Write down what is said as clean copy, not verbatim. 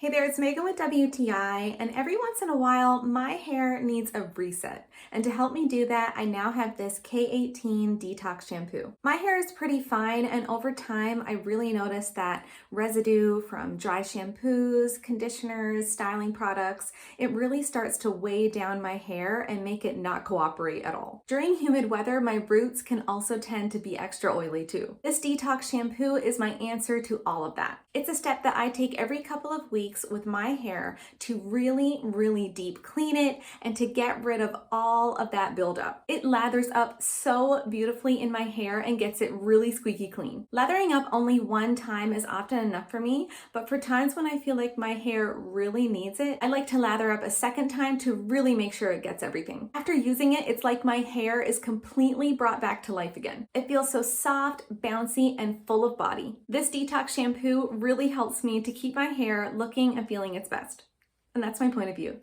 Hey there, it's Megan with WTI, and every once in a while, my hair needs a reset. And to help me do that, I now have this K18 detox shampoo. My hair is pretty fine, and over time, I really noticed that residue from dry shampoos, conditioners, styling products, it really starts to weigh down my hair and make it not cooperate at all. During humid weather, my roots can also tend to be extra oily too. This detox shampoo is my answer to all of that. It's a step that I take every couple of weeks with my hair to really deep clean it and to get rid of all of that buildup. It lathers up so beautifully in my hair and gets it really squeaky clean. Lathering up only one time is often enough for me, but for times when I feel like my hair really needs it, I like to lather up a second time to really make sure it gets everything. After using it, it's like my hair is completely brought back to life again. It feels so soft, bouncy, and full of body. This detox shampoo really helps me to keep my hair looking and feeling its best. And that's my point of view.